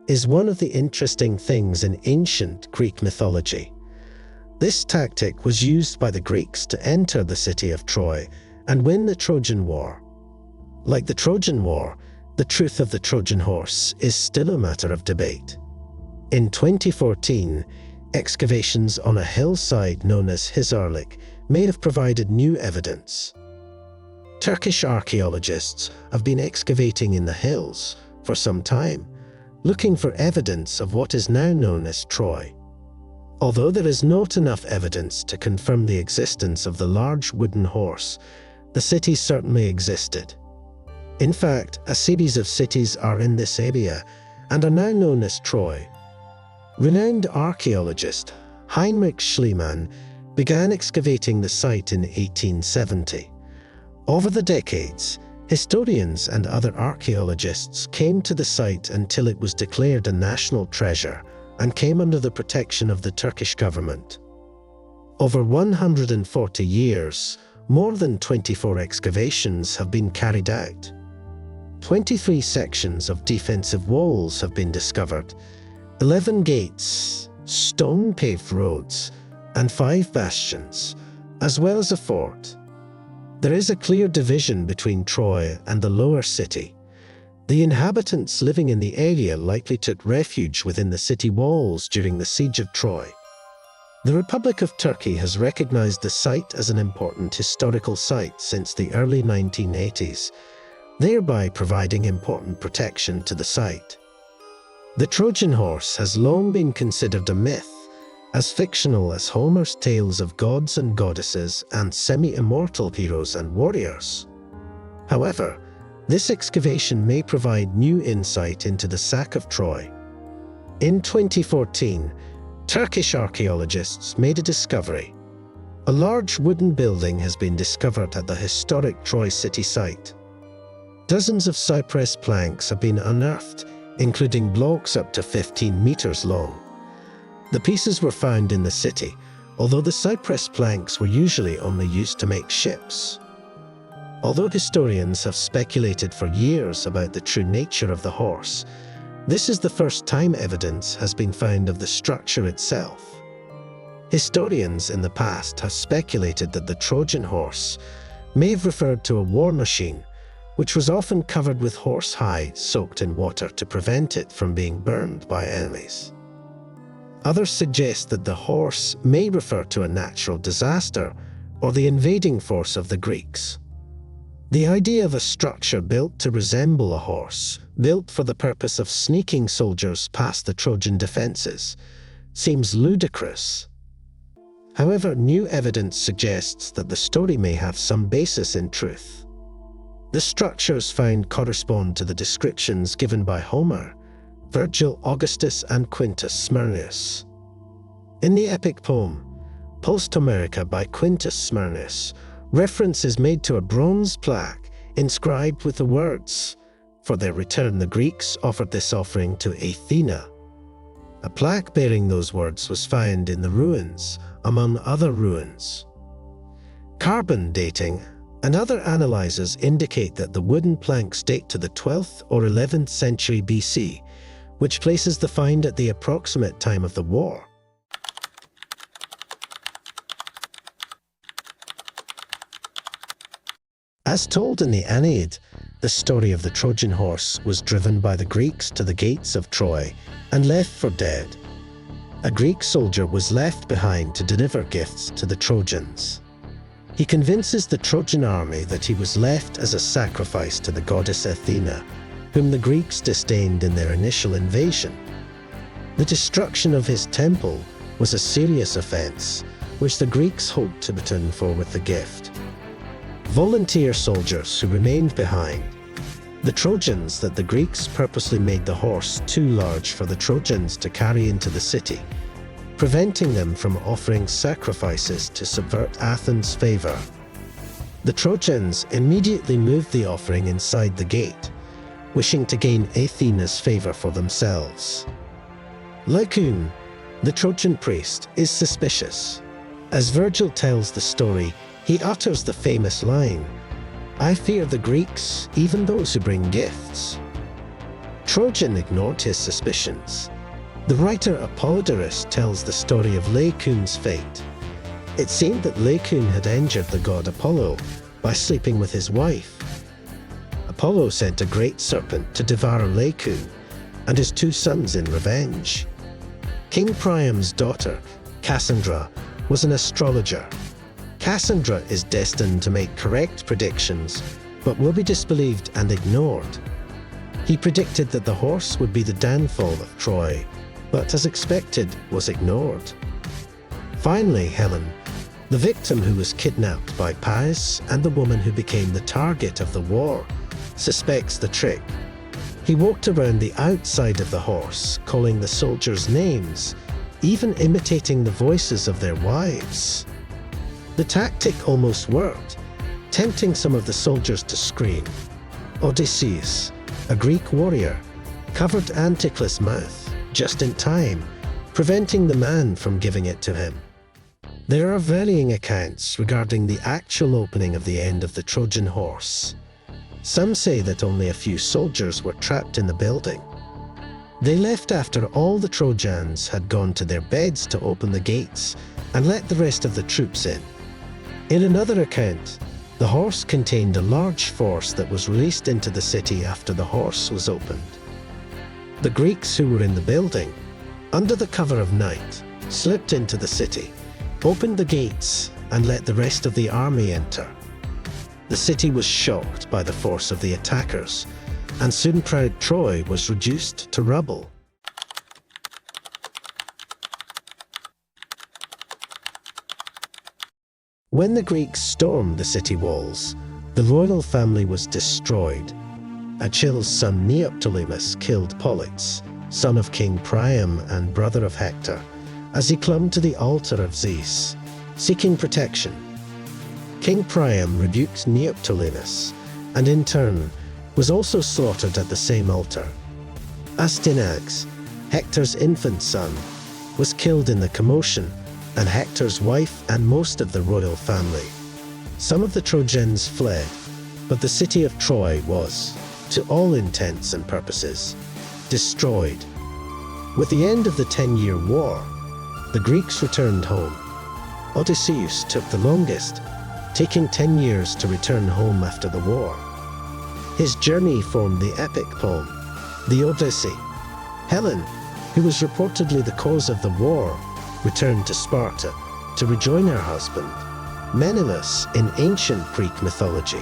is one of the interesting things in ancient Greek mythology. This tactic was used by the Greeks to enter the city of Troy and win the Trojan War. Like the Trojan War, the truth of the Trojan Horse is still a matter of debate. In 2014, excavations on a hillside known as Hisarlik may have provided new evidence. Turkish archaeologists have been excavating in the hills for some time, looking for evidence of what is now known as Troy. Although there is not enough evidence to confirm the existence of the large wooden horse, the city certainly existed. In fact, a series of cities are in this area and are now known as Troy. Renowned archaeologist Heinrich Schliemann began excavating the site in 1870. Over the decades, historians and other archaeologists came to the site until it was declared a national treasure and came under the protection of the Turkish government. Over 140 years, more than 24 excavations have been carried out. 23 sections of defensive walls have been discovered, 11 gates, stone-paved roads, and 5 bastions, as well as a fort. There is a clear division between Troy and the lower city. The inhabitants living in the area likely took refuge within the city walls during the siege of Troy. The Republic of Turkey has recognized the site as an important historical site since the early 1980s, thereby providing important protection to the site. The Trojan Horse has long been considered a myth, as fictional as Homer's tales of gods and goddesses and semi-immortal heroes and warriors. However, this excavation may provide new insight into the sack of Troy. In 2014, Turkish archaeologists made a discovery. A large wooden building has been discovered at the historic Troy city site. Dozens of cypress planks have been unearthed, including blocks up to 15 meters long. The pieces were found in the city, although the cypress planks were usually only used to make ships. Although historians have speculated for years about the true nature of the horse, this is the first time evidence has been found of the structure itself. Historians in the past have speculated that the Trojan horse may have referred to a war machine, which was often covered with horse hide soaked in water to prevent it from being burned by enemies. Others suggest that the horse may refer to a natural disaster or the invading force of the Greeks. The idea of a structure built to resemble a horse, built for the purpose of sneaking soldiers past the Trojan defenses, seems ludicrous. However, new evidence suggests that the story may have some basis in truth. The structures found correspond to the descriptions given by Homer, Virgil, Augustus, and Quintus Smyrnus. In the epic poem, Post Homerica by Quintus Smyrnus, reference is made to a bronze plaque inscribed with the words, "For their return the Greeks offered this offering to Athena." A plaque bearing those words was found in the ruins, among other ruins. Carbon dating and other analyzers indicate that the wooden planks date to the 12th or 11th century BC, which places the find at the approximate time of the war. As told in the Aeneid, the story of the Trojan horse was driven by the Greeks to the gates of Troy and left for dead. A Greek soldier was left behind to deliver gifts to the Trojans. He convinces the Trojan army that he was left as a sacrifice to the goddess Athena, whom the Greeks disdained in their initial invasion. The destruction of his temple was a serious offense, which the Greeks hoped to atone for with the gift. Volunteer soldiers who remained behind. The Trojans that the Greeks purposely made the horse too large for the Trojans to carry into the city, preventing them from offering sacrifices to subvert Athens' favor. The Trojans immediately moved the offering inside the gate, wishing to gain Athena's favor for themselves. Laocoon, the Trojan priest, is suspicious. As Virgil tells the story, he utters the famous line, "I fear the Greeks, even those who bring gifts." Trojan ignored his suspicions. The writer Apollodorus tells the story of Laocoon's fate. It seemed that Laocoon had injured the god Apollo by sleeping with his wife. Apollo sent a great serpent to devour Laocoon and his 2 sons in revenge. King Priam's daughter, Cassandra, was an astrologer. Cassandra is destined to make correct predictions, but will be disbelieved and ignored. He predicted that the horse would be the downfall of Troy, but as expected, was ignored. Finally, Helen, the victim who was kidnapped by Paris and the woman who became the target of the war, suspects the trick. He walked around the outside of the horse, calling the soldiers names, even imitating the voices of their wives. The tactic almost worked, tempting some of the soldiers to scream. Odysseus, a Greek warrior, covered Anticlus' mouth just in time, preventing the man from giving it to him. There are varying accounts regarding the actual opening of the end of the Trojan Horse. Some say that only a few soldiers were trapped in the building. They left after all the Trojans had gone to their beds to open the gates and let the rest of the troops in. In another account, the horse contained a large force that was released into the city after the horse was opened. The Greeks who were in the building, under the cover of night, slipped into the city, opened the gates, and let the rest of the army enter. The city was shocked by the force of the attackers, and soon proud Troy was reduced to rubble. When the Greeks stormed the city walls, the royal family was destroyed. Achilles' son Neoptolemus killed Pollux, son of King Priam and brother of Hector, as he clung to the altar of Zeus, seeking protection. King Priam rebuked Neoptolemus, and in turn was also slaughtered at the same altar. Astyanax, Hector's infant son, was killed in the commotion, and Hector's wife and most of the royal family. Some of the Trojans fled, but the city of Troy was, to all intents and purposes, destroyed. With the end of the 10-year war, the Greeks returned home. Odysseus took the longest, taking 10 years to return home after the war. His journey formed the epic poem, the Odyssey. Helen, who was reportedly the cause of the war, returned to Sparta to rejoin her husband, Menelaus, in ancient Greek mythology.